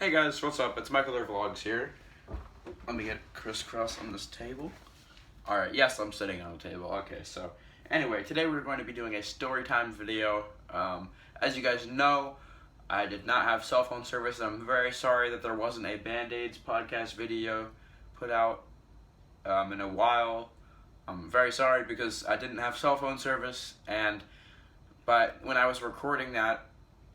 Hey guys, what's up? It's Michael Their Vlogs here. Let me get crisscross on this table. Alright, yes, I'm sitting on a table. Okay, so anyway, today we're going to be doing a story time video. As you guys know, I did not have cell phone service, and I'm very sorry that there wasn't a Band-Aids podcast video put out in a while. I'm very sorry because I didn't have cell phone service, but when I was recording that,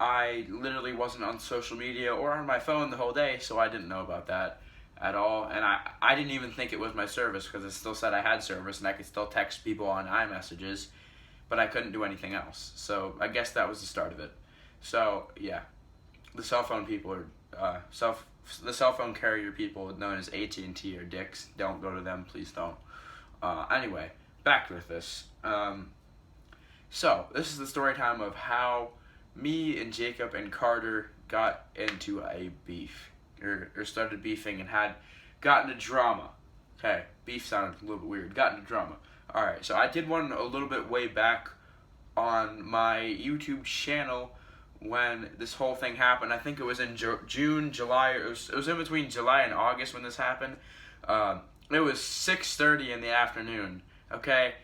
I literally wasn't on social media or on my phone the whole day, so I didn't know about that at all. And I didn't even think it was my service because it still said I had service and I could still text people on iMessages, but I couldn't do anything else. So I guess that was the start of it. So yeah, the cell phone people are the cell phone carrier people known as AT&T or dicks. Don't go to them, please don't. Anyway, back with this. So this is the story time of how me and Jacob and Carter got into a beef, or started beefing and had gotten into drama. Okay, beef sounded a little bit weird. Got into drama. Alright, so I did one a little bit way back on my YouTube channel when this whole thing happened. I think it was in June, July. It was in between July and August when this happened. It was 6:30 in the afternoon. Okay,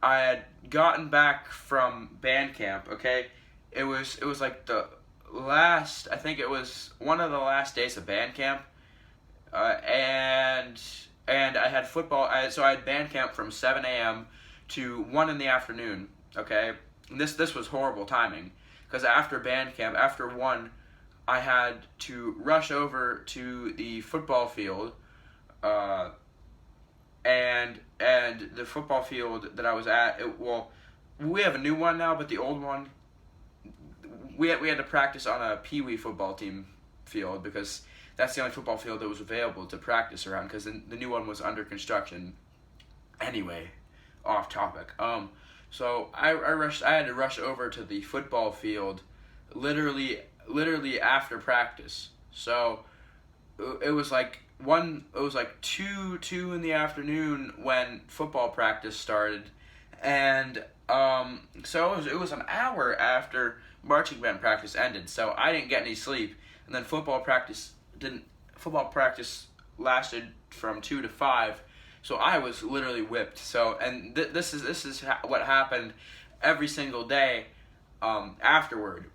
I had gotten back from band camp. Okay. It was like the last, I think it was one of the last days of band camp, and I had football, so I had band camp from 7 a.m. to 1 in the afternoon, okay? And this was horrible timing, because after band camp, after 1, I had to rush over to the football field, and the football field that I was at, we have a new one now, but the old one, we had to practice on a Pee-wee football team field because that's the only football field that was available to practice around because the new one was under construction. Anyway, off topic. So I had to rush over to the football field literally after practice. So it was like 2 in the afternoon when football practice started, and so it was an hour after marching band practice ended, so I didn't get any sleep, and then football practice lasted from 2 to 5, so I was literally whipped. So, and this is what happened every single day afterward,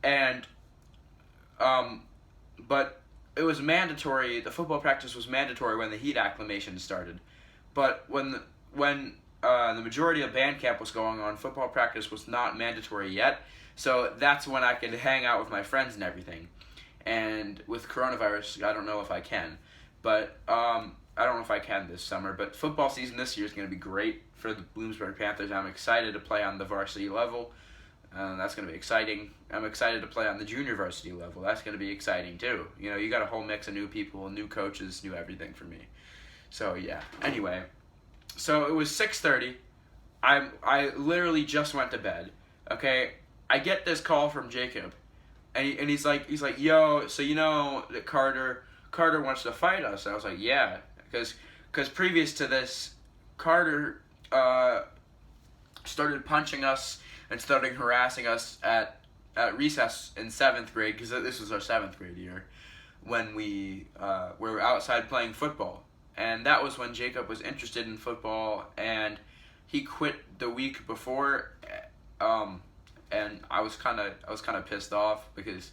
and but it was mandatory. The football practice was mandatory when the heat acclimation started, but when the majority of band camp was going on, football practice was not mandatory yet. So that's when I could hang out with my friends and everything. And with coronavirus, I don't know if I can. But I don't know if I can this summer. But football season this year is going to be great for the Bloomsburg Panthers. I'm excited to play on the varsity level. That's going to be exciting. I'm excited to play on the junior varsity level. That's going to be exciting too. You know, you got a whole mix of new people, new coaches, new everything for me. So yeah. Anyway, so it was 6:30. I literally just went to bed. Okay. I get this call from Jacob, and he's like, yo, so you know that Carter wants to fight us. And I was like, yeah, because previous to this, Carter started punching us and started harassing us at recess in 7th grade, because this was our 7th grade year, when we were outside playing football. And that was when Jacob was interested in football, and he quit the week before, and I was kind of pissed off because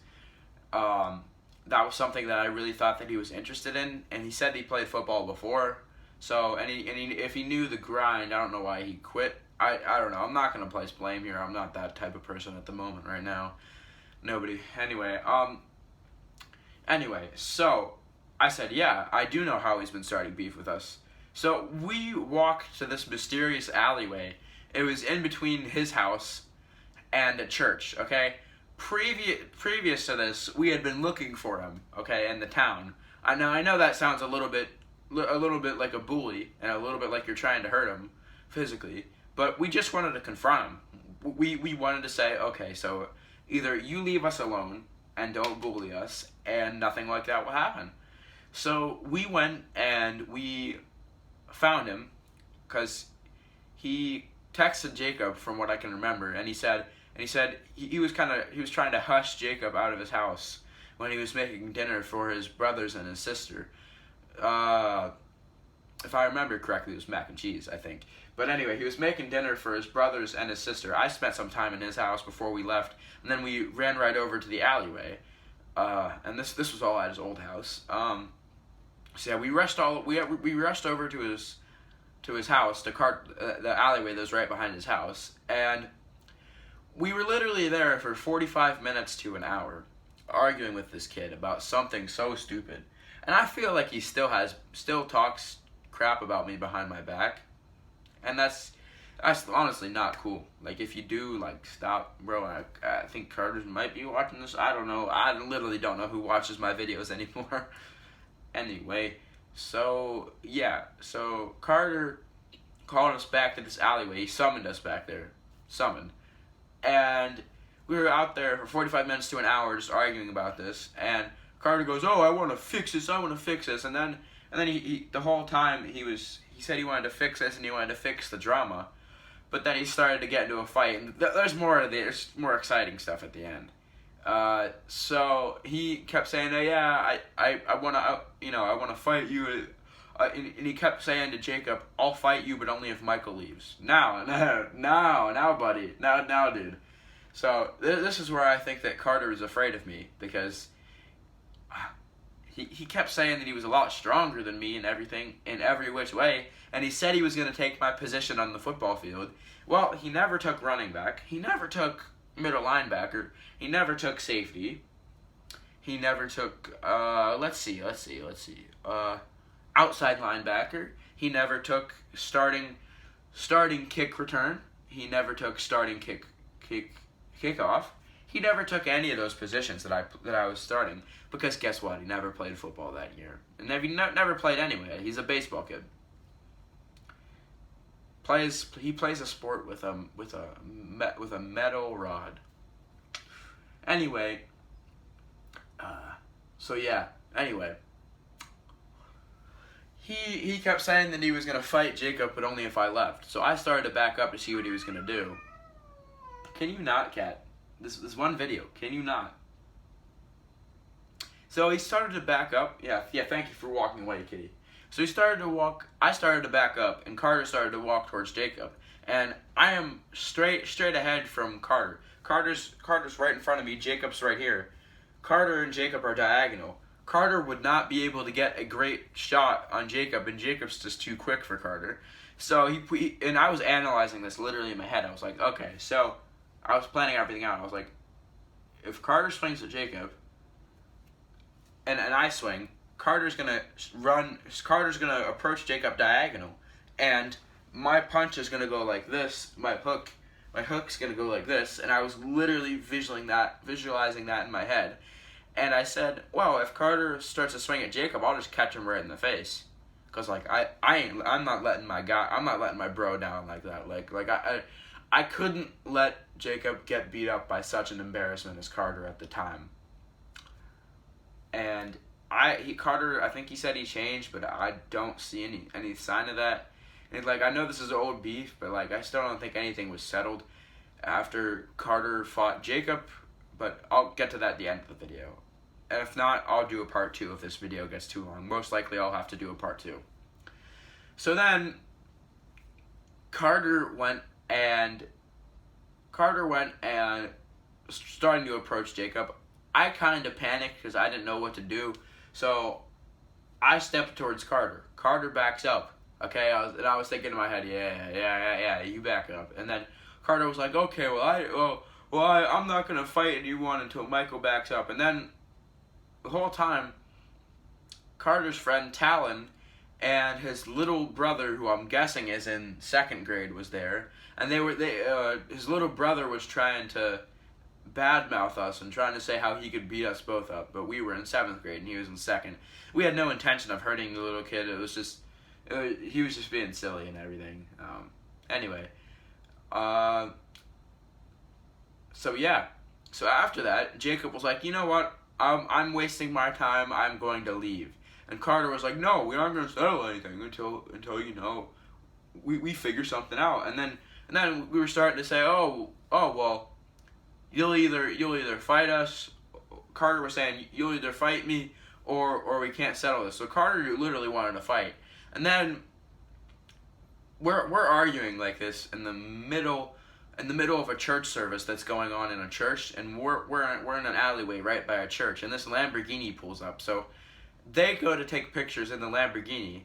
that was something that I really thought that he was interested in, and he said he played football before. So if he knew the grind, I don't know why he quit. I don't know. I'm not gonna place blame here. I'm not that type of person at the moment right now. Nobody. Anyway, so I said, yeah, I do know how he's been starting beef with us. So we walked to this mysterious alleyway. It was in between his house and a church, okay? Previous to this, we had been looking for him, okay, in the town. I know that sounds a little bit like a bully, and a little bit like you're trying to hurt him physically, but we just wanted to confront him. We wanted to say, okay, so either you leave us alone and don't bully us, and nothing like that will happen. So we went and we found him, because he texted Jacob, from what I can remember, and he said he was trying to hush Jacob out of his house when he was making dinner for his brothers and his sister. If I remember correctly, it was mac and cheese, I think. But anyway, he was making dinner for his brothers and his sister. I spent some time in his house before we left, and then we ran right over to the alleyway. And this was all at his old house. So yeah, we rushed over to his house, the alleyway that was right behind his house, and we were literally there for 45 minutes to an hour, arguing with this kid about something so stupid. And I feel like he still talks crap about me behind my back, and that's honestly not cool. Like, if you do, like, stop, bro. I think Carter might be watching this. I don't know. I literally don't know who watches my videos anymore. Anyway, so yeah, so Carter called us back to this alleyway. He summoned us back there, and we were out there for 45 minutes to an hour just arguing about this. And Carter goes, "Oh, I want to fix this. And then he the whole time he said he wanted to fix this and he wanted to fix the drama, but then he started to get into a fight. And there's more exciting stuff at the end. So he kept saying, "Oh yeah, I want to fight you." And he kept saying to Jacob, "I'll fight you, but only if Michael leaves." Now, buddy, now, dude. So this is where I think that Carter is afraid of me, because he kept saying that he was a lot stronger than me and everything in every which way, and he said he was going to take my position on the football field. Well, he never took running back. He never took middle linebacker. He never took safety. He never took let's see. Outside linebacker. He never took starting kick return. He never took starting kickoff. He never took any of those positions that I was starting, because guess what? He never played football that year, and never played anyway. He's a baseball kid. He plays a sport with a metal rod. Anyway, so yeah. Anyway, he kept saying that he was gonna fight Jacob, but only if I left. So I started to back up to see what he was gonna do. Can you not, Cat? This one video. Can you not? So he started to back up. Yeah. Thank you for walking away, kitty. So he started to walk. I started to back up, and Carter started to walk towards Jacob. And I am straight ahead from Carter. Carter's right in front of me. Jacob's right here. Carter and Jacob are diagonal. Carter would not be able to get a great shot on Jacob, and Jacob's just too quick for Carter. So and I was analyzing this literally in my head. I was like, okay, so I was planning everything out. I was like, if Carter swings at Jacob, and I swing, Carter's gonna approach Jacob diagonal, and my punch is gonna go like this. My hook's gonna go like this, and I was literally visualizing that in my head. And I said, well, if Carter starts to swing at Jacob, I'll just catch him right in the face, cause like I'm not letting my bro down like that. Like I couldn't let Jacob get beat up by such an embarrassment as Carter at the time. And Carter, I think he said he changed, but I don't see any sign of that. And like, I know this is old beef, but like, I still don't think anything was settled after Carter fought Jacob. But I'll get to that at the end of the video. And if not, I'll do a part 2 if this video gets too long. Most likely I'll have to do a part 2. So then Carter went and starting to approach Jacob. I kind of panicked because I didn't know what to do. So I stepped towards Carter. Carter backs up. Okay, I was thinking in my head, yeah, you back up. And then Carter was like, okay, I'm not gonna fight anyone until Michael backs up. And then the whole time, Carter's friend Talon and his little brother, who I'm guessing is in 2nd grade, was there. And his little brother was trying to badmouth us and trying to say how he could beat us both up, but we were in 7th grade and he was in 2nd. We had no intention of hurting the little kid. It was just he was just being silly and everything. Anyway, so yeah. So after that, Jacob was like, you know what? I'm wasting my time. I'm going to leave. And Carter was like, no, we aren't going to settle anything until we figure something out. And then we were starting to say, oh well, you'll either fight us, Carter was saying, you'll either fight me or we can't settle this. So Carter literally wanted to fight. And then we're arguing like this in the middle of a church service that's going on in a church, and we're in an alleyway right by a church, and this Lamborghini pulls up. So they go to take pictures in the Lamborghini,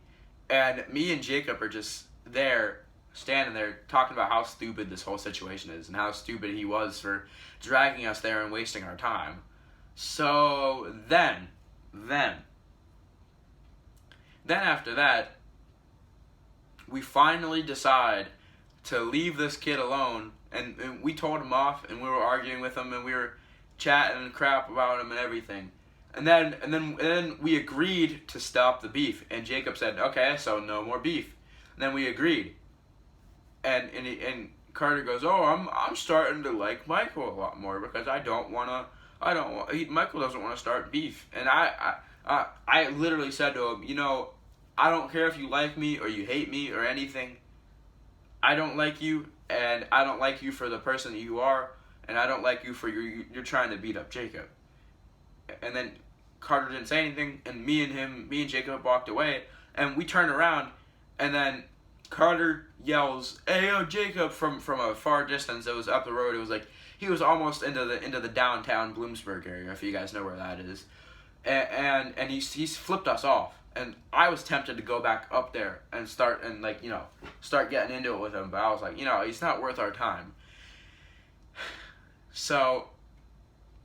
and me and Jacob are just there, standing there, talking about how stupid this whole situation is and how stupid he was for dragging us there and wasting our time. So then after that, we finally decide to leave this kid alone, and we told him off, and we were arguing with him, and we were chatting crap about him and everything. And then we agreed to stop the beef, and Jacob said, okay, so no more beef. And then we agreed. And Carter goes, oh, I'm starting to like Michael a lot more because Michael doesn't want to start beef. And I literally said to him, I don't care if you like me or you hate me or anything. I don't like you, and I don't like you for the person that you are, and I don't like you for you're trying to beat up Jacob. And then Carter didn't say anything, and me and Jacob walked away, and we turned around, and then Carter yells, "Hey, yo, Jacob!" from a far distance. It was up the road. It was like he was almost into the downtown Bloomsburg area, if you guys know where that is, and he's flipped us off. And I was tempted to go back up there and start getting into it with him, but I was like, he's not worth our time. So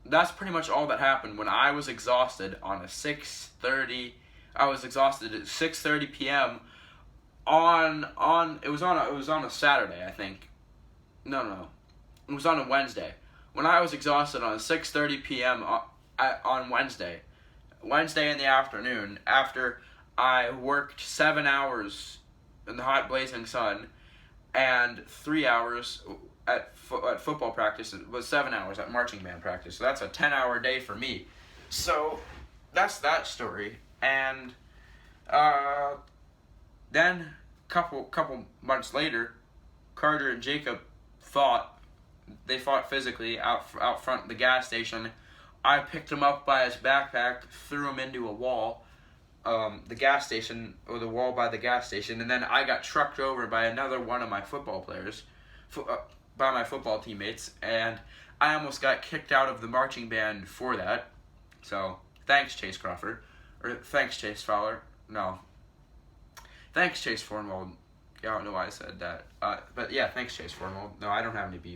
that's pretty much all that happened when I was exhausted on a 6:30. I was exhausted at 6:30 p.m. It was on a Saturday, I think. No. It was on a Wednesday. When I was exhausted on 6:30 p.m. on Wednesday in the afternoon, after I worked 7 hours in the hot blazing sun and 3 hours at football practice. It was 7 hours at marching band practice. So that's a 10-hour day for me. So that's that story. And then couple months later, Carter and Jacob fought. They fought physically out front of the gas station. I picked him up by his backpack, threw him into a wall, the gas station, or the wall by the gas station, and then I got trucked over by another one of my football players, by my football teammates, and I almost got kicked out of the marching band for that. So, thanks, Chase Crawford. Or, thanks, Chase Fowler. No. Thanks, Chase Fornwald. I don't know why I said that. But yeah, thanks, Chase Fornwald. No, I don't have any beef.